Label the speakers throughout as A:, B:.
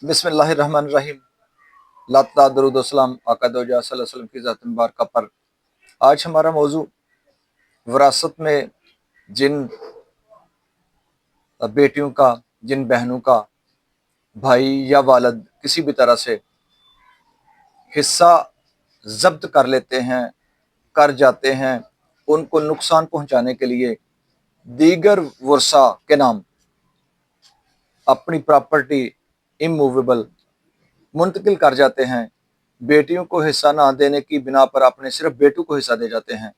A: बिस्मिल्लाह रहमान रहीम। लाता दरूद सलाम आका दो सल्लल्लाहु अलैहि वसल्लम की ज़ात मुबारक पर। आज हमारा मौजू विरासत में जिन बेटियों का, जिन बहनों का भाई या वालिद किसी भी तरह से हिस्सा जब्त कर लेते हैं, कर जाते हैं, उनको नुकसान पहुंचाने के लिए दीगर वर्सा के नाम अपनी प्रॉपर्टी इमूवेबल मुंतकिल कर जाते हैं। बेटियों को हिस्सा ना देने की बिना पर अपने सिर्फ बेटों को हिस्सा दे जाते हैं।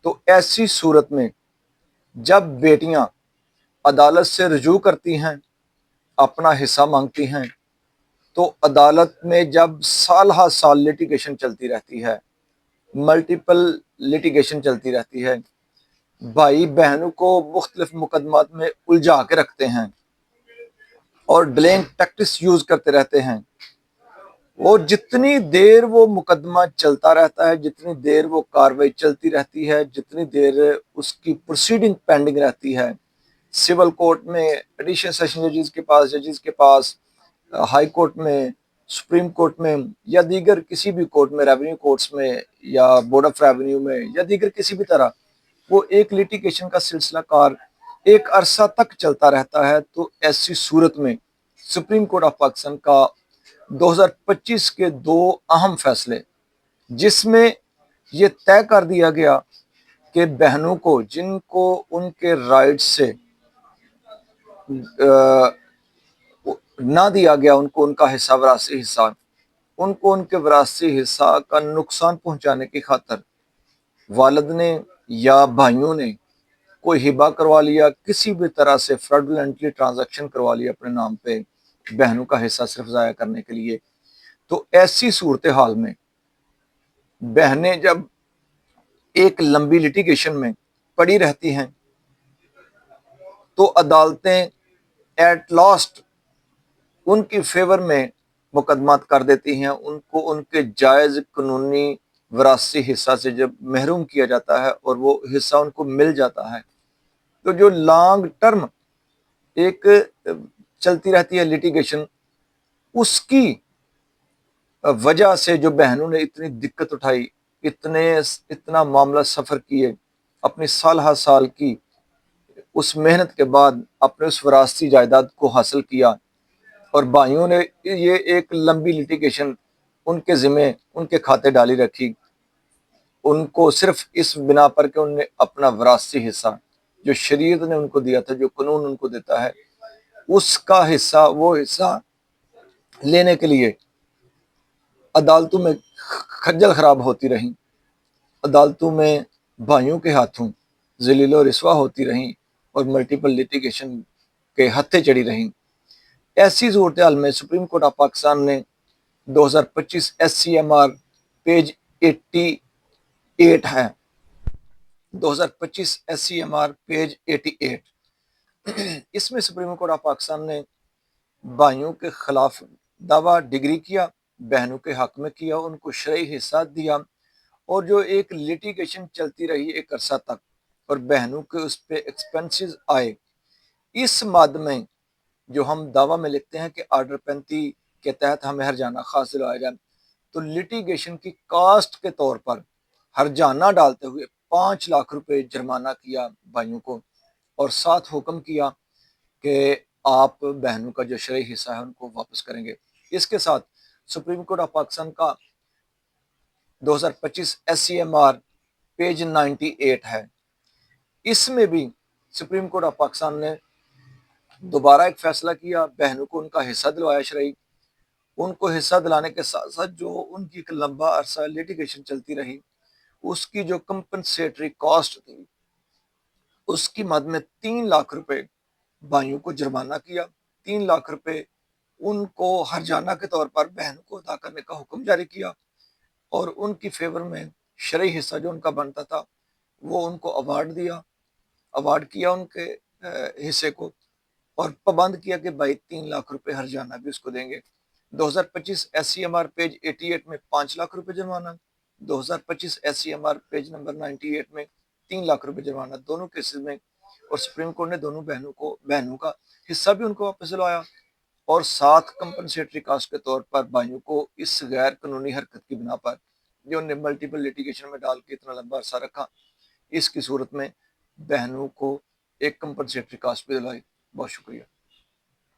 A: तो ऐसी सूरत में जब बेटियां अदालत से रुजू करती हैं, अपना हिस्सा मांगती हैं, तो अदालत में जब साल हर साल लिटिगेशन चलती रहती है, मल्टीपल लिटिगेशन चलती रहती है, भाई बहनों को मुख्तलिफ मुकदमात में उलझा के रखते हैं और डिलेइंग टैक्टिक्स यूज करते रहते हैं। और जितनी देर वो मुकदमा चलता रहता है, जितनी देर वो कार्रवाई चलती रहती है, जितनी देर उसकी प्रोसीडिंग पेंडिंग रहती है, सिविल कोर्ट में, एडिशनल सेशन जजेस के पास, हाई कोर्ट में, सुप्रीम कोर्ट में या दीगर किसी भी कोर्ट में, रेवेन्यू कोर्ट्स में या बोर्ड ऑफ रेवेन्यू में या दीगर किसी भी तरह, वो एक लिटिगेशन का सिलसिला कार एक अरसा तक चलता रहता है। तो ऐसी सूरत में सुप्रीम कोर्ट ऑफ पाकिस्तान का 2025 के दो अहम फैसले, जिसमें ये तय कर दिया गया कि बहनों को जिनको उनके राइट से ना दिया गया, उनको उनका हिस्सा, विरासती हिस्सा, उनको उनके विरासती हिस्सा का नुकसान पहुंचाने की खातिर वालिद ने या भाइयों ने कोई हिबा करवा लिया, किसी भी तरह से फ्रॉडुलेंटली ट्रांजैक्शन करवा लिया अपने नाम पे बहनों का हिस्सा सिर्फ ज़ाया करने के लिए। तो ऐसी सूरत हाल में बहनें जब एक लंबी लिटिगेशन में पड़ी रहती हैं, तो अदालतें एट लास्ट उनकी फेवर में मुकदमात कर देती हैं। उनको उनके जायज़ कानूनी विरासती हिस्सा से जब महरूम किया जाता है और वो हिस्सा उनको मिल जाता है, तो जो लॉन्ग टर्म एक चलती रहती है लिटिगेशन, उसकी वजह से जो बहनों ने इतनी दिक्कत उठाई, इतना मामला सफ़र किए, अपनी साल हर साल की उस मेहनत के बाद अपने उस विरासती जायदाद को हासिल किया, और भाइयों ने ये एक लंबी लिटिगेशन उनके ज़िम्मे, उनके खाते डाली रखी, उनको सिर्फ इस बिना पर कि उनने अपना विरासती हिस्सा जो शरीयत ने उनको दिया था, जो कानून उनको देता है, उसका हिस्सा, वो हिस्सा लेने के लिए अदालतों में खज्जल खराब होती रहीं, अदालतों में भाइयों के हाथों जलील और रिस्वा होती रहीं और मल्टीपल लिटिगेशन के हत्थे चढ़ी रहीं। ऐसी सूरत हाल में सुप्रीम कोर्ट ऑफ पाकिस्तान ने 2025 SCMR पेज 88 है, 2025 SCMR पेज 88, इसमें सुप्रीम कोर्ट ऑफ पाकिस्तान ने भाइयों के खिलाफ दावा डिग्री किया, बहनों के हक में किया, उनको शरई हिस्सा दिया, और जो एक लिटिगेशन चलती रही एक अरसा तक और बहनों के उस पर एक्सपेंसेस आए, इस मद में जो हम दावा में लिखते हैं कि आर्डर 35 के तहत हमें हर्जाना खास दिलवाया जाए, तो लिटिगेशन की कास्ट के तौर पर हर्जाना डालते हुए 5 लाख रुपए जुर्माना किया भाइयों को, और साथ हुक्म किया कि आप बहनों का जो शरई हिस्सा है उनको वापस करेंगे। इसके साथ सुप्रीम कोर्ट ऑफ पाकिस्तान का 2025 SCMR पेज 98 है, इसमें भी सुप्रीम कोर्ट ऑफ पाकिस्तान ने दोबारा एक फैसला किया, बहनों को उनका हिस्सा दिलवाया शरई। उनको हिस्सा दिलाने के साथ साथ जो उनकी एक लंबा अरसा लिटिगेशन चलती रही, उसकी जो कंपनसेटरी कॉस्ट थी, उसकी मद में 3 लाख रुपए भाइयों को जुर्माना किया, 3 लाख रुपए उनको हर्जाना के तौर पर बहनों को अदा करने का हुक्म जारी किया, और उनकी फेवर में शरई हिस्सा जो उनका बनता था वो उनको अवार्ड दिया, अवार्ड किया उनके हिस्से को, और पाबंद किया कि भाई 3 लाख रुपए हर्जाना भी उसको देंगे। 2025 SCMR पेज 88 में 5 लाख रुपए जुर्माना, 2025 SCMR पेज नंबर 98 में 3 लाख रुपए जुर्माना, दोनों केसेस में। और सुप्रीम कोर्ट ने दोनों बहनों का हिस्सा भी उनको वापस दिलवाया, اور ساتھ کمپنسیٹری کاسٹ کے طور پر بھائیوں کو اس غیر قانونی حرکت کی بنا پر جو انہیں ملٹیپل لیٹیگیشن میں ڈال کے اتنا لمبا عرصہ رکھا، اس کی صورت میں بہنوں کو ایک کمپنسیٹری کاسٹ بھی دلائی۔ بہت شکریہ۔